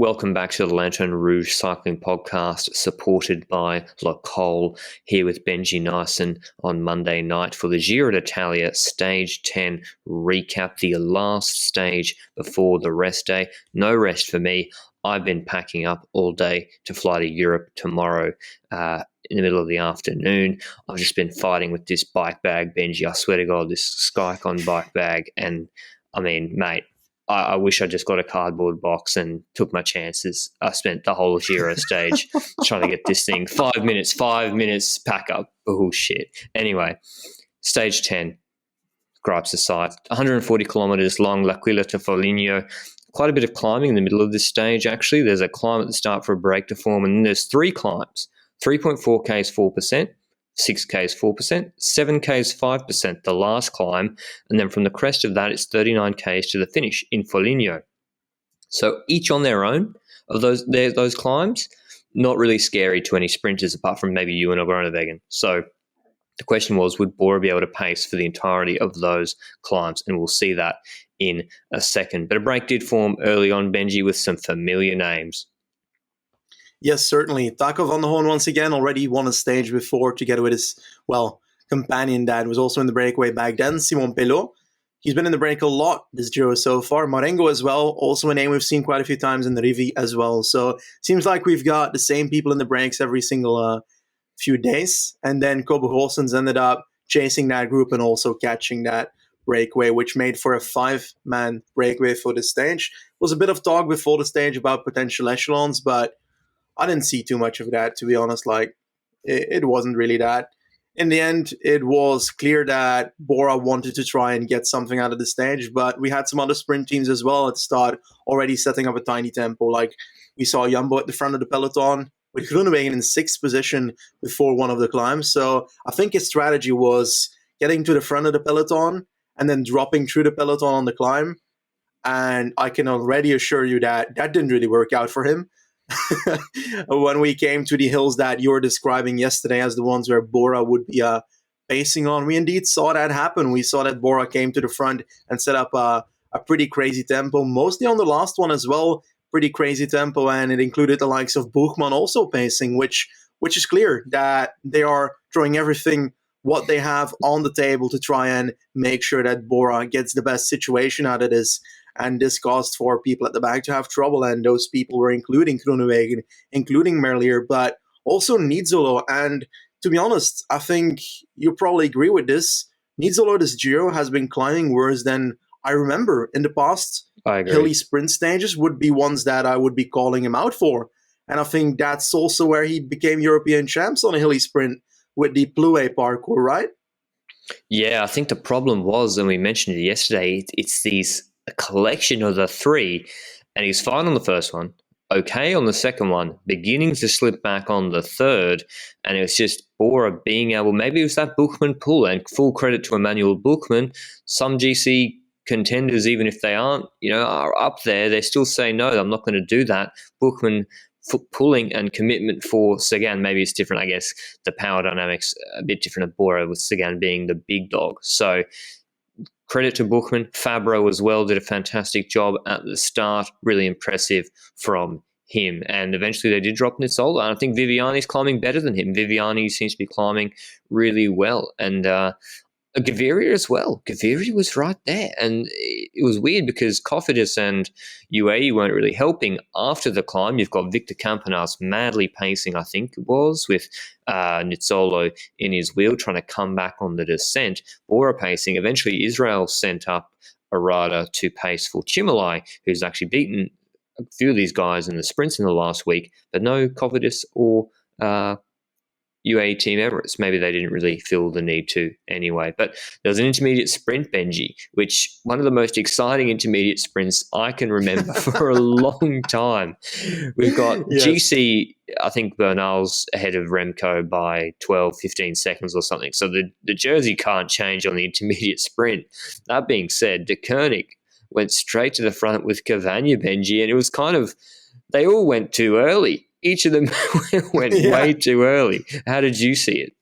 Welcome back to the Lanterne Rouge cycling podcast, supported by Le Col, here with Benji Naesen on Monday night for the Giro d'Italia Stage 10 recap, the last stage before the rest day. No rest for me. I've been packing up all day to fly to Europe tomorrow in the middle of the afternoon. I've just been fighting with this bike bag, Benji. I swear to God, this Skycon bike bag. And I mean, mate, I wish I just got a cardboard box and took my chances. I spent the whole Giro stage trying to get this thing. 5 minutes, pack up. Bullshit. Anyway, stage 10, gripes aside. 140 kilometres long, L'Aquila to Foligno. Quite a bit of climbing in the middle of this stage, actually. There's a climb at the start for a break to form, and then there's three climbs. 3.4k is 4%. 6k is 4%, 7k is 5%, the last climb, and then from the crest of that, it's 39k to the finish in Foligno. So each on their own of those climbs, not really scary to any sprinters apart from maybe you and Groenewegen. So the question was, would Bora be able to pace for the entirety of those climbs? And we'll see that in a second. But a break did form early on, Benji, with some familiar names. Yes, certainly. Taco van der Hoorn once again already won a stage before together with his, companion that was also in the breakaway back then, Simon Pelot. He's been in the break a lot this Giro so far. Marengo as well, also a name we've seen quite a few times in the Rivi as well. So seems like we've got the same people in the breaks every single few days. And then Cor Vos ended up chasing that group and also catching that breakaway, which made for a 5-man breakaway for the stage. Was a bit of talk before the stage about potential echelons, but I didn't see too much of that, to be honest. It wasn't really that. In the end, it was clear that Bora wanted to try and get something out of the stage, but we had some other sprint teams as well at the start already setting up a tiny tempo. Like we saw Jumbo at the front of the peloton with Groenewegen in 6th position before one of the climbs. So I think his strategy was getting to the front of the peloton and then dropping through the peloton on the climb. And I can already assure you that didn't really work out for him. When we came to the hills that you were describing yesterday as the ones where Bora would be pacing on, we indeed saw that happen. We saw that Bora came to the front and set up a pretty crazy tempo, mostly on the last one as well, pretty crazy tempo, and it included the likes of Buchmann also pacing, which is clear that they are throwing everything what they have on the table to try and make sure that Bora gets the best situation out of this. And this caused for people at the back to have trouble, and those people were including Groenewegen, including Merlier, but also Nizzolo. And to be honest, I think you probably agree with this. Nizzolo this Giro has been climbing worse than I remember in the past. I agree. Hilly sprint stages would be ones that I would be calling him out for. And I think that's also where he became European champs on a hilly sprint with the Plouay parkour, right? Yeah, I think the problem was, and we mentioned it yesterday, it's a collection of the three, and he's fine on the first one, okay on the second one, beginning to slip back on the third, and it was just Bora being able, maybe it was that Buchmann pull, and full credit to Emmanuel Buchmann. Some GC contenders, even if they aren't, are up there, they still say, no, I'm not going to do that. Buchmann pulling and commitment for Sagan, maybe it's different, I guess, the power dynamics a bit different at Bora with Sagan being the big dog. So credit to Buchmann. Fabro as well did a fantastic job at the start. Really impressive from him. And eventually they did drop Nizzolo. And I think Viviani's climbing better than him. Viviani seems to be climbing really well. And Gaviria as well. Gaviria was right there. And it was weird because Cofidis and UAE weren't really helping after the climb. You've got Victor Campenas madly pacing, I think it was, with Nizzolo in his wheel trying to come back on the descent. Bora pacing. Eventually Israel sent up a rider to pace for Chimolai, who's actually beaten a few of these guys in the sprints in the last week, but no Cofidis or UAE Team Emirates. Maybe they didn't really feel the need to anyway. But there was an intermediate sprint, Benji, which one of the most exciting intermediate sprints I can remember for a long time. We've got GC, I think Bernal's ahead of Remco by 12, 15 seconds or something. So the jersey can't change on the intermediate sprint. That being said, De Koenig went straight to the front with Cavagna, Benji, and it was kind of, they all went too early. Each of them went way too early. How did you see it?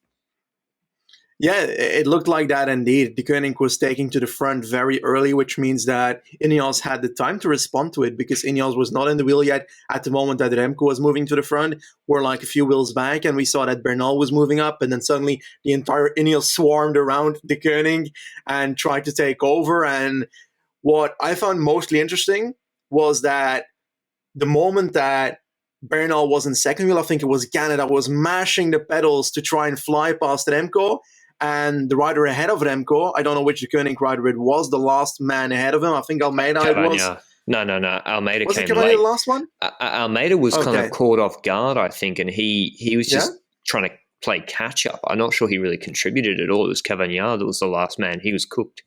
Yeah, it looked like that indeed. De Koning was taking to the front very early, which means that Ineos had the time to respond to it because Ineos was not in the wheel yet at the moment that Remco was moving to the front. We're like a few wheels back, and we saw that Bernal was moving up, and then suddenly the entire Ineos swarmed around De Koning and tried to take over. And what I found mostly interesting was that the moment that Bernal was in second wheel, I think it was Ganna that was mashing the pedals to try and fly past Remco. And the rider ahead of Remco, I don't know which Koenig rider it was, the last man ahead of him. I think Almeida it was. No. Almeida was came it Cavagna late. the last one? Almeida was kind of caught off guard, I think, and he was just trying to play catch up. I'm not sure he really contributed at all. It was Cavagna that was the last man. He was cooked.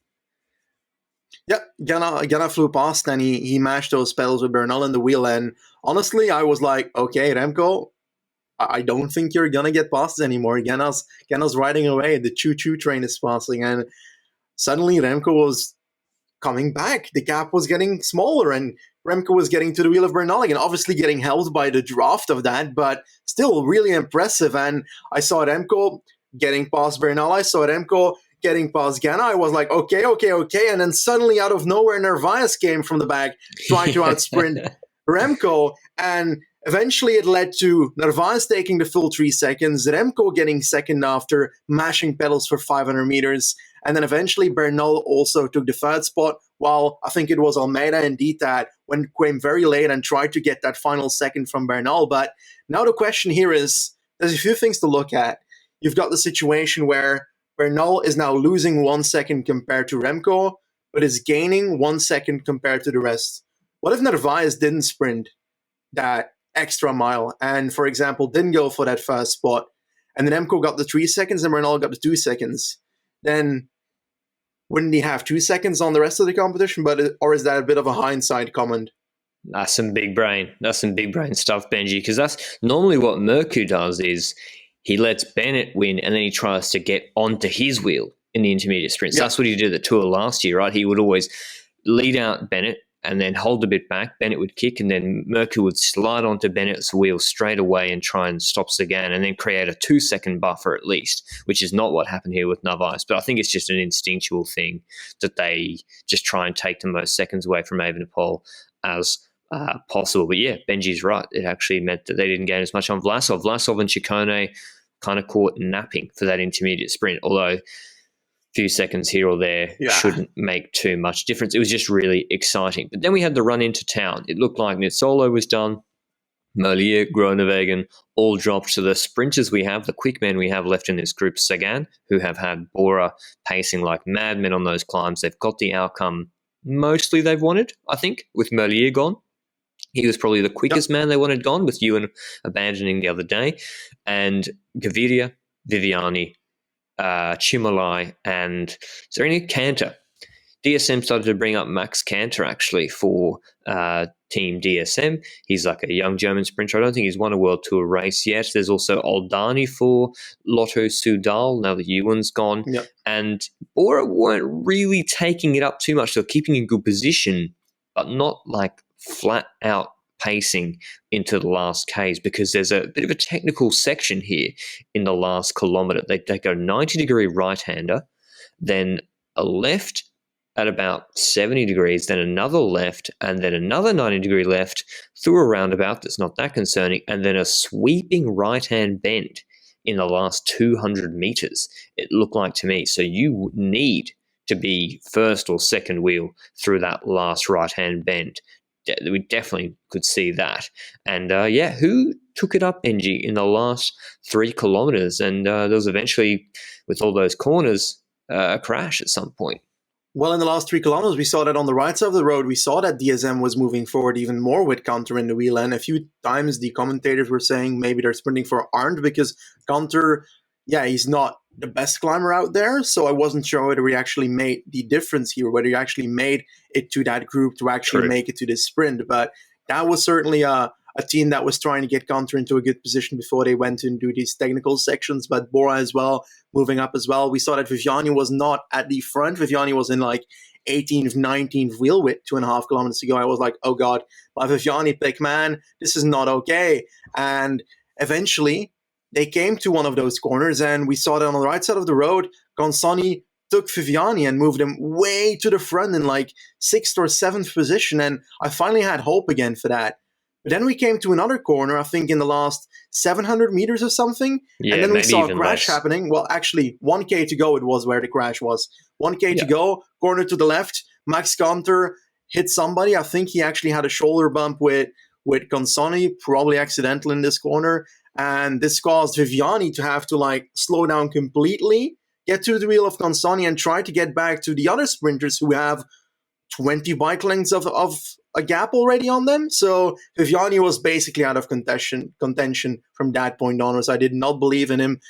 Yeah, Ganna flew past and he mashed those pedals with Bernal in the wheel. And honestly, I was like, okay, Remco, I don't think you're going to get past us anymore. Ganna's riding away. The choo-choo train is passing. And suddenly Remco was coming back. The gap was getting smaller and Remco was getting to the wheel of Bernal again, obviously getting held by the draft of that, but still really impressive. And I saw Remco getting past Bernal. I saw Remco getting past Ganna. I was like, okay. And then suddenly out of nowhere, Narvaez came from the back, trying to outsprint Remco. And eventually it led to Narvaez taking the full 3 seconds, Remco getting second after mashing pedals for 500 meters. And then eventually Bernal also took the third spot, while I think it was Almeida indeed that came very late and tried to get that final second from Bernal. But now the question here is, there's a few things to look at. You've got the situation where Bernal is now losing 1 second compared to Remco, but is gaining 1 second compared to the rest. What if Narvaez didn't sprint that extra mile and, for example, didn't go for that first spot, and then Remco got the 3 seconds and Bernal got the 2 seconds? Then wouldn't he have 2 seconds on the rest of the competition? Or is that a bit of a hindsight comment? That's some big brain. That's some big brain stuff, Benji, because that's normally what Merlier does is he lets Bennett win and then he tries to get onto his wheel in the intermediate sprints. Yep. That's what he did at the Tour last year, right? He would always lead out Bennett and then hold a bit back. Bennett would kick and then Merlier would slide onto Bennett's wheel straight away and try and stop Sagan and then create a 2 second buffer at least, which is not what happened here with Narvaez. But I think it's just an instinctual thing that they just try and take the most seconds away from Evenepoel as possible. But yeah, Benji's right. It actually meant that they didn't gain as much on Vlasov. Vlasov and Ciccone kind of caught napping for that intermediate sprint, although a few seconds here or there shouldn't make too much difference. It was just really exciting. But then we had the run into town. It looked like Nizzolo was done. Merlier, Groenewegen all dropped to the sprinters we have, the quick men we have left in this group, Sagan, who have had Bora pacing like madmen on those climbs. They've got the outcome mostly they've wanted, I think, with Merlier gone. He was probably the quickest man they wanted gone, with Ewan abandoning the other day. And Gaviria, Viviani, Chimolai, and is there any Cantor? DSM started to bring up Max Cantor, actually, for Team DSM. He's like a young German sprinter. I don't think he's won a World Tour race yet. There's also Oldani for Lotto Soudal, now that Ewan's gone. Yep. And Bora weren't really taking it up too much. They're keeping in good position, but not like flat out pacing into the last Ks, because there's a bit of a technical section here in the last kilometre. They go 90-degree right-hander, then a left at about 70 degrees, then another left, and then another 90-degree left through a roundabout that's not that concerning, and then a sweeping right-hand bend in the last 200 metres, it looked like to me. So you need to be first or second wheel through that last right-hand bend. We definitely could see that. And who took it up, Benji, in the last 3 kilometres? And there was eventually, with all those corners, a crash at some point. Well, in the last 3 kilometers, we saw that on the right side of the road, we saw that DSM was moving forward even more with Cantor in the wheel. And a few times the commentators were saying maybe they're sprinting for Arndt, because Cantor, he's not the best climber out there. So I wasn't sure whether he actually made the difference here, whether he actually made it to that group to actually make it to this sprint. But that was certainly a team that was trying to get Cantor into a good position before they went and do these technical sections. But Bora as well, moving up as well. We saw that Viviani was not at the front. Viviani was in like 18th, 19th wheel width 2.5 kilometers ago. I was like, oh God, my Viviani pick, man, this is not okay. And eventually they came to one of those corners, and we saw that on the right side of the road, Consonni took Viviani and moved him way to the front in like 6th or 7th position, and I finally had hope again for that. But then we came to another corner, I think in the last 700 meters or something, and then we saw a crash happening. Well, actually, 1K to go it was where the crash was. 1K to go, corner to the left, Max Kanter hit somebody. I think he actually had a shoulder bump with Consonni, probably accidental in this corner, and this caused Viviani to have to like slow down completely, get to the wheel of Consonni, and try to get back to the other sprinters who have 20 bike lengths of a gap already on them. So Viviani was basically out of contention from that point onwards. I did not believe in him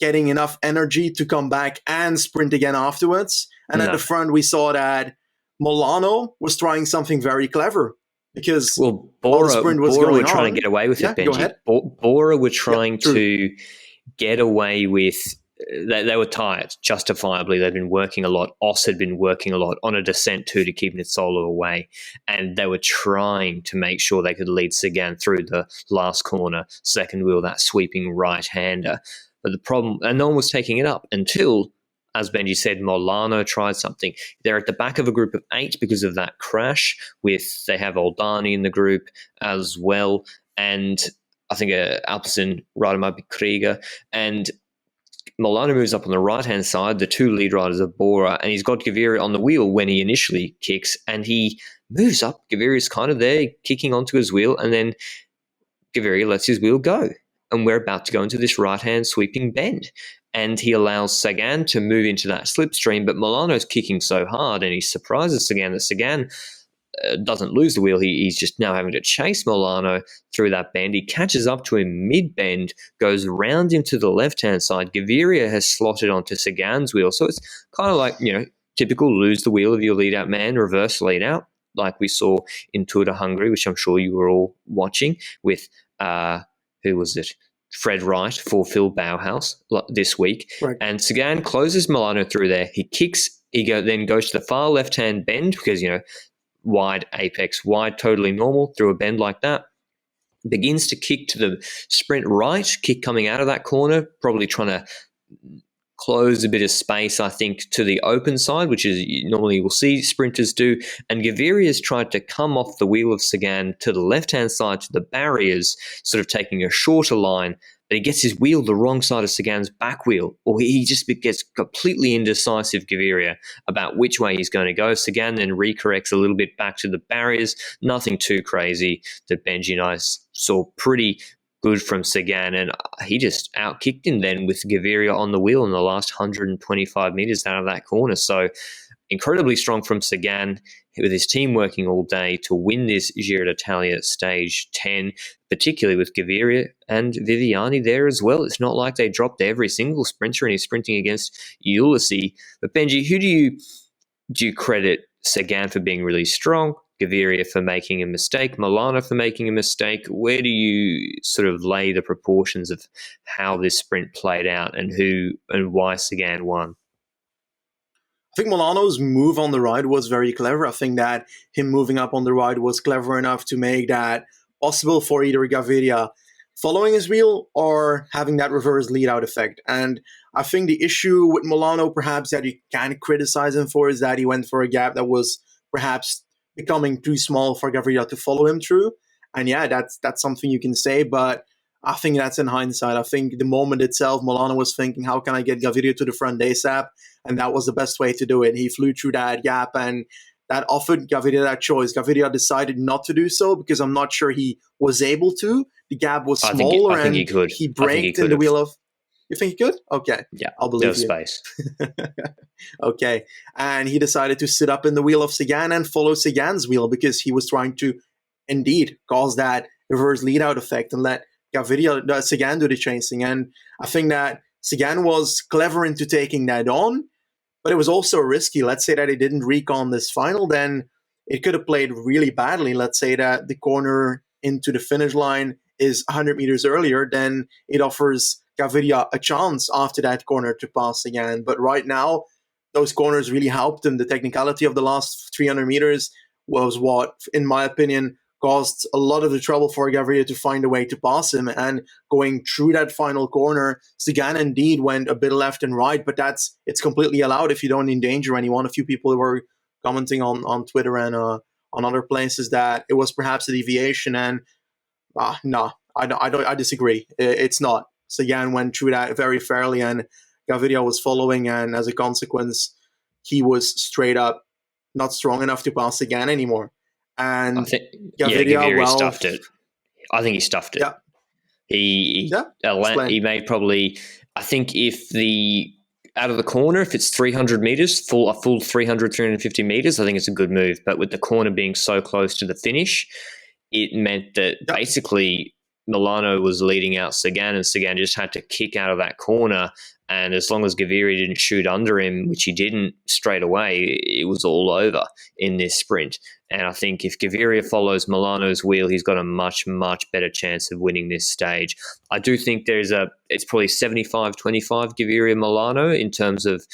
getting enough energy to come back and sprint again afterwards. And at the front, we saw that Milano was trying something very clever, because Bora were trying to get away with it, Benji. Go ahead. Bora were trying to get away with. They were tired, justifiably. They'd been working a lot. Os had been working a lot on a descent too to keep Nizzolo away. And they were trying to make sure they could lead Sagan through the last corner, second wheel, that sweeping right-hander. But the problem, and no one was taking it up until, as Benji said, Milano tried something. They're at the back of a group of 8 because of that crash. They have Oldani in the group as well. And I think Alpecin rider might be Krieger. And Milano moves up on the right-hand side, the 2 lead riders of Bora, and he's got Gaviria on the wheel when he initially kicks, and he moves up. Gaviria's kind of there, kicking onto his wheel, and then Gaviria lets his wheel go. And we're about to go into this right-hand sweeping bend. And he allows Sagan to move into that slipstream, but Milano's kicking so hard, and he surprises Sagan that Sagan doesn't lose the wheel. He's just now having to chase Milano through that bend. He catches up to him mid-bend, goes round him to the left-hand side. Gaviria has slotted onto Sagan's wheel. So it's kind of like, typical lose the wheel of your lead-out man, reverse lead-out, like we saw in Tour de Hungary, which I'm sure you were all watching with, who was it? Fred Wright for Phil Bauhaus this week. Right. And Sagan closes Milano through there. He kicks, then goes to the far left-hand bend because, wide apex, wide, totally normal through a bend like that. Begins to kick to the sprint right, kick coming out of that corner, probably trying to close a bit of space, I think, to the open side, which is normally we'll see sprinters do. And Gaviria's tried to come off the wheel of Sagan to the left-hand side to the barriers, sort of taking a shorter line, but he gets his wheel the wrong side of Sagan's back wheel, or he just gets completely indecisive, Gaviria, about which way he's going to go. Sagan then recorrects a little bit back to the barriers. Nothing too crazy that Benji and I saw pretty good from Sagan, and he just outkicked him then with Gaviria on the wheel in the last 125 meters out of that corner. So incredibly strong from Sagan with his team working all day to win this Giro d'Italia stage 10, particularly with Gaviria and Viviani there as well. It's not like they dropped every single sprinter and he's sprinting against Ulysses. But Benji, who do you credit Sagan for being really strong, Gaviria for making a mistake, Milano for making a mistake? Where do you sort of lay the proportions of how this sprint played out and who and why Sagan won? I think Milano's move on the ride was very clever. I think that him moving up on the ride was clever enough to make that possible for either Gaviria following his wheel or having that reverse lead-out effect. And I think the issue with Milano, perhaps, that you can criticize him for is that he went for a gap that was perhaps becoming too small for Gaviria to follow him through. And yeah, that's something you can say, but I think that's in hindsight. I think the moment itself, Milano was thinking, how can I get Gaviria to the front ASAP? And that was the best way to do it. He flew through that gap, and that offered Gaviria that choice. Gaviria decided not to do so because I'm not sure he was able to. The gap was smaller, I think he could. He braked in the wheel of... You think he could? Okay. Yeah, I'll believe you. Space. Okay. And he decided to sit up in the wheel of Sagan and follow Sagan's wheel because he was trying to indeed cause that reverse lead-out effect and let Sagan do the chasing. And I think that Sagan was clever into taking that on, but it was also risky. Let's say that he didn't recon this final, then it could have played really badly. Let's say that the corner into the finish line is 100 meters earlier, then it offers Gaviria a chance after that corner to pass again. But right now, those corners really helped him. The technicality of the last 300 meters was what, in my opinion, caused a lot of the trouble for Gaviria to find a way to pass him. And going through that final corner, Sagan indeed went a bit left and right, but it's completely allowed if you don't endanger anyone. A few people were commenting on Twitter and on other places that it was perhaps a deviation, and no, I disagree. It's not. Sagan went through that very fairly, and Gaviria was following, and as a consequence, he was straight up not strong enough to pass Sagan anymore. And Gaviria stuffed it. I think he stuffed it. Yeah. He made probably, I think if out of the corner, if it's 300 meters, a full 350 meters, I think it's a good move. But with the corner being so close to the finish, it meant that basically Milano was leading out Sagan, and Sagan just had to kick out of that corner. And as long as Gaviria didn't shoot under him, which he didn't straight away, it was all over in this sprint. And I think if Gaviria follows Milano's wheel, he's got a much, much better chance of winning this stage. I do think it's probably 75-25 Gaviria-Milano in terms of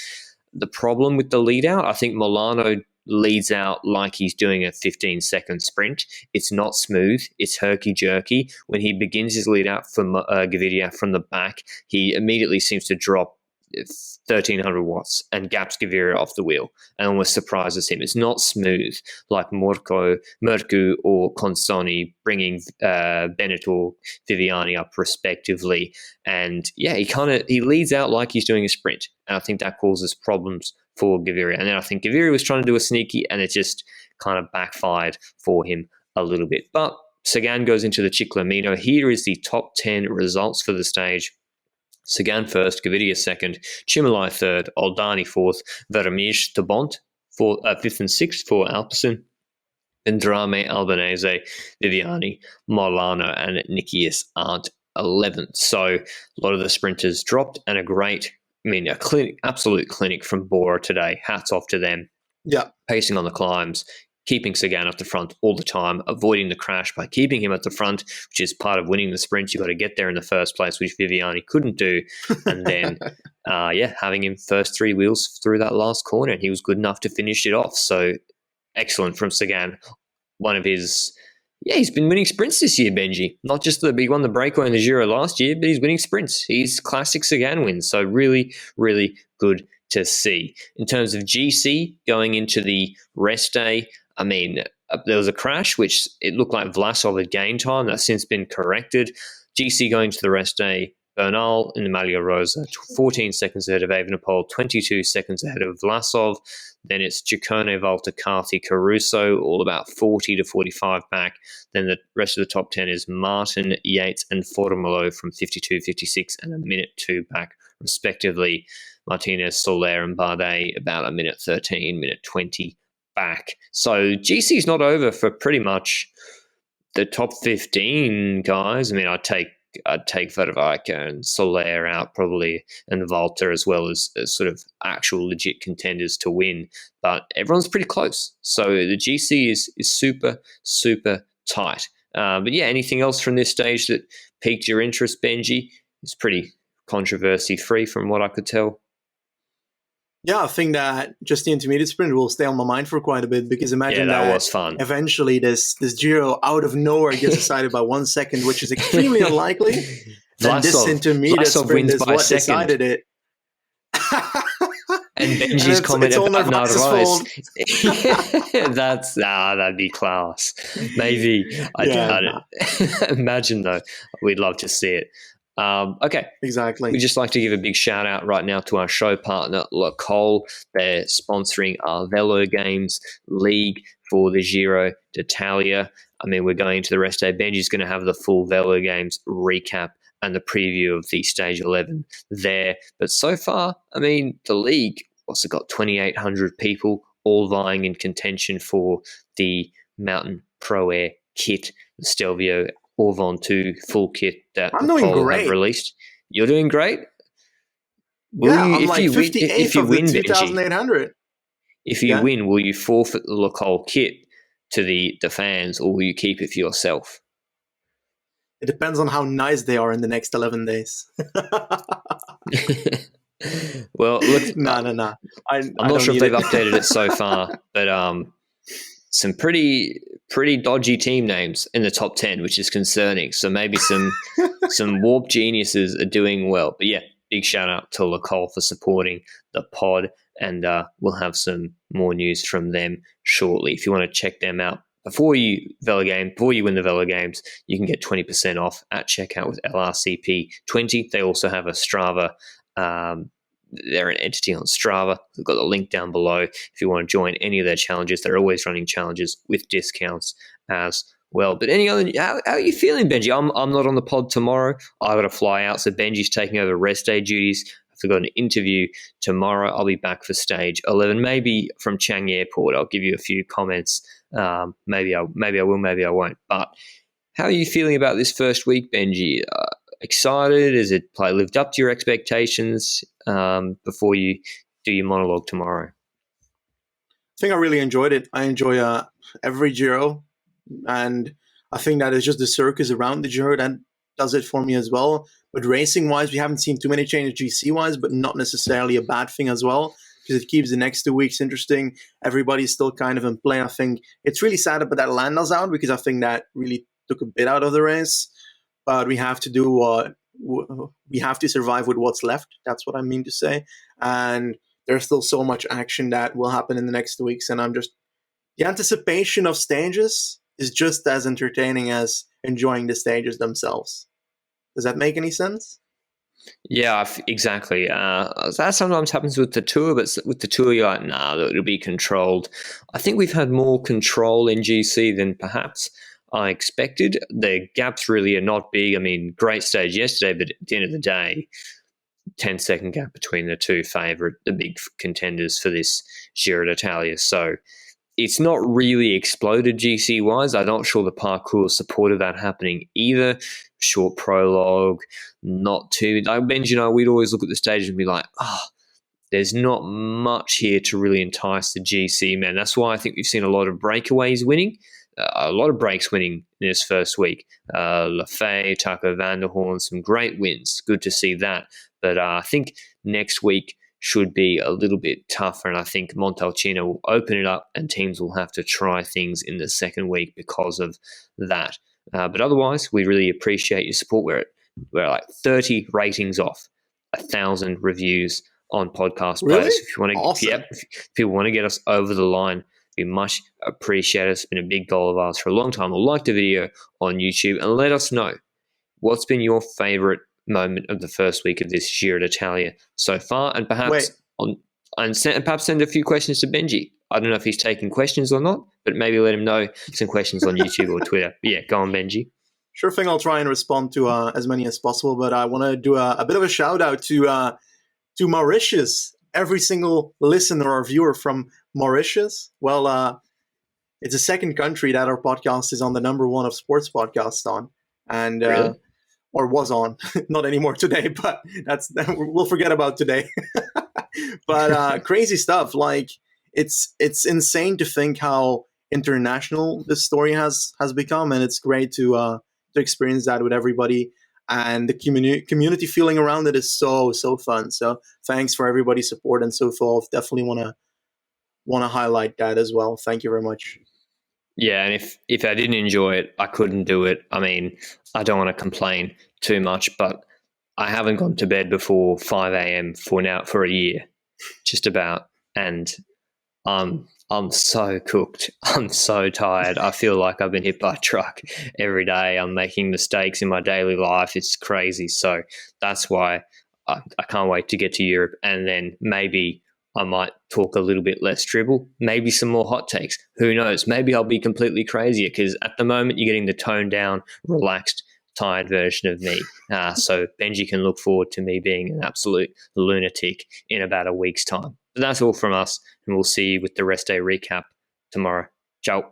the problem with the lead out. I think Milano leads out like he's doing a 15-second sprint. It's not smooth. It's herky-jerky. When he begins his lead out from Gaviria from the back, he immediately seems to drop 1,300 watts and gaps Gaviria off the wheel and almost surprises him. It's not smooth like Mercu or Consoni bringing Bennett or Viviani up respectively. And yeah, he leads out like he's doing a sprint. And I think that causes problems for Gaviria. And then I think Gaviria was trying to do a sneaky, and it just kind of backfired for him a little bit. But Sagan goes into the Ciclamino. Here is the top 10 results for the stage. Sagan first, Gaviria second, Cimolai third, Oldani fourth, Vermeersch de Bont fifth and sixth for Alpecin, Vendrame, Albanese, Viviani, Milano, and Nikias aren't 11th. So a lot of the sprinters dropped, and absolute clinic from Bora today. Hats off to them. Yeah. Pacing on the climbs, keeping Sagan at the front all the time, avoiding the crash by keeping him at the front, which is part of winning the sprint. You've got to get there in the first place, which Viviani couldn't do. And then, having him first three wheels through that last corner, and he was good enough to finish it off. So excellent from Sagan. One of his... Yeah, he's been winning sprints this year, Benji. Not just he won the breakaway in the Giro last year, but he's winning sprints. He's classic Sagan wins. So really, really good to see. In terms of GC going into the rest day, there was a crash, which it looked like Vlasov had gained time. That's since been corrected. GC going to the rest day, Bernal in the Maglia Rosa, 14 seconds ahead of Evenepoel, 22 seconds ahead of Vlasov. Then it's Ciccone, Volta, Carthy, Caruso, all about 40 to 45 back. Then the rest of the top 10 is Martin, Yates, and Formolo from 52, 56, and a minute 2 back, respectively. Martinez, Soler, and Bardet about a minute 13, minute 20 back. So GC's not over for pretty much the top 15 guys. I'd take Vervaeke and Soler out probably, and Volta as well as sort of actual legit contenders to win. But everyone's pretty close. So the GC is super, super tight. But yeah, anything else from this stage that piqued your interest, Benji? It's pretty controversy-free from what I could tell. Yeah, I think that just the intermediate sprint will stay on my mind for quite a bit, because imagine that was fun. Eventually this Giro out of nowhere gets decided by 1 second, which is extremely unlikely. And this intermediate sprint is what decided it. And Benji's comment about Narvaez. That'd be class. Maybe. I doubt it. Imagine though. We'd love to see it. Okay. Exactly. We'd just like to give a big shout out right now to our show partner, L'Ecole. They're sponsoring our Velo Games League for the Giro d'Italia. We're going into the rest day. Benji's going to have the full Velo Games recap and the preview of the Stage 11 there. But so far, the league also got 2,800 people all vying in contention for the Mountain Pro Air kit, the Stelvio Orvon 2 full kit that L'Ecole have released. You're doing great? I'm like 58th of the 2,800. If you win, will you forfeit the L'Ecole kit to the fans, or will you keep it for yourself? It depends on how nice they are in the next 11 days. Well, look, no. I'm not sure if they've updated it so far, but some pretty pretty dodgy team names in the top 10, which is concerning. So maybe some warp geniuses are doing well. But yeah, big shout out to Lacole for supporting the pod, and we'll have some more news from them shortly. If you want to check them out before you win the Velo Games, you can get 20% off at checkout with LRCP20. They also have a Strava. They're an entity on Strava. We've got the link down below if you want to join any of their challenges. They're always running challenges with discounts as well. But how are you feeling, Benji? I'm not on the pod tomorrow. I've got to fly out, so Benji's taking over rest day duties. I've got an interview tomorrow. I'll be back for stage 11, maybe from Changi Airport. I'll give you a few comments. Maybe I will, maybe I won't. But how are you feeling about this first week, Benji? Excited? Has it lived up to your expectations before you do your monologue tomorrow? I think I really enjoyed it. I enjoy every Giro, and I think that is just the circus around the Giro that does it for me as well. But racing-wise, we haven't seen too many changes GC-wise, but not necessarily a bad thing as well, because it keeps the next 2 weeks interesting. Everybody's still kind of in play. I think it's really sad to put that Landa's out, because I think that really took a bit out of the race. But we have to do we have to survive with what's left. That's what I mean to say. And there's still so much action that will happen in the next 2 weeks. And the anticipation of stages is just as entertaining as enjoying the stages themselves. Does that make any sense? Yeah, exactly. That sometimes happens with the Tour, but with the Tour, you're like, nah, it'll be controlled. I think we've had more control in GC than perhaps I expected. The gaps really are not big. I mean, great stage yesterday, but at the end of the day, 10-second gap between the the big contenders for this Giro d'Italia. So it's not really exploded GC-wise. I'm not sure the parkour supported that happening either. Short prologue, not too... Benji, we'd always look at the stage and be like, there's not much here to really entice the GC, man. That's why I think we've seen a lot of breakaways winning. A lot of breaks winning in this first week. Lafay, Taco van der Hoorn, some great wins. Good to see that. But I think next week should be a little bit tougher, and I think Montalcino will open it up and teams will have to try things in the second week because of that. But otherwise, we really appreciate your support. We're like 30 ratings off, 1,000 reviews on podcast players. Really? If you want to, awesome. If people want to get us over the line, we much appreciate it. It's been a big goal of ours for a long time. Like the video on YouTube and let us know what's been your favorite moment of the first week of this Giro d'Italia so far, and perhaps send a few questions to Benji. I don't know if he's taking questions or not, but maybe let him know some questions on YouTube or Twitter. Yeah, go on, Benji. Sure thing. I'll try and respond to as many as possible, but I want to do a bit of a shout out to Mauritius. Every single listener or viewer from Mauritius. Well, it's the second country that our podcast is on the number one of sports podcasts on, and Really? or was on, not anymore today, but we'll forget about today. But crazy stuff. Like it's insane to think how international this story has become, and it's great to experience that with everybody. And the community feeling around it is so fun. So thanks for everybody's support and so forth. Definitely want to highlight that as well. Thank you very much. Yeah, and if I didn't enjoy it, I couldn't do it. I mean, I don't want to complain too much, but I haven't gone to bed before 5 a.m. for a year, just about, and I'm so cooked. I'm so tired. I feel like I've been hit by a truck every day. I'm making mistakes in my daily life. It's crazy. So that's why I can't wait to get to Europe, and then maybe I might talk a little bit less dribble, maybe some more hot takes. Who knows? Maybe I'll be completely crazier, because at the moment you're getting the toned down, relaxed, tired version of me. So Benji can look forward to me being an absolute lunatic in about a week's time. But that's all from us, and we'll see you with the rest day recap tomorrow. Ciao.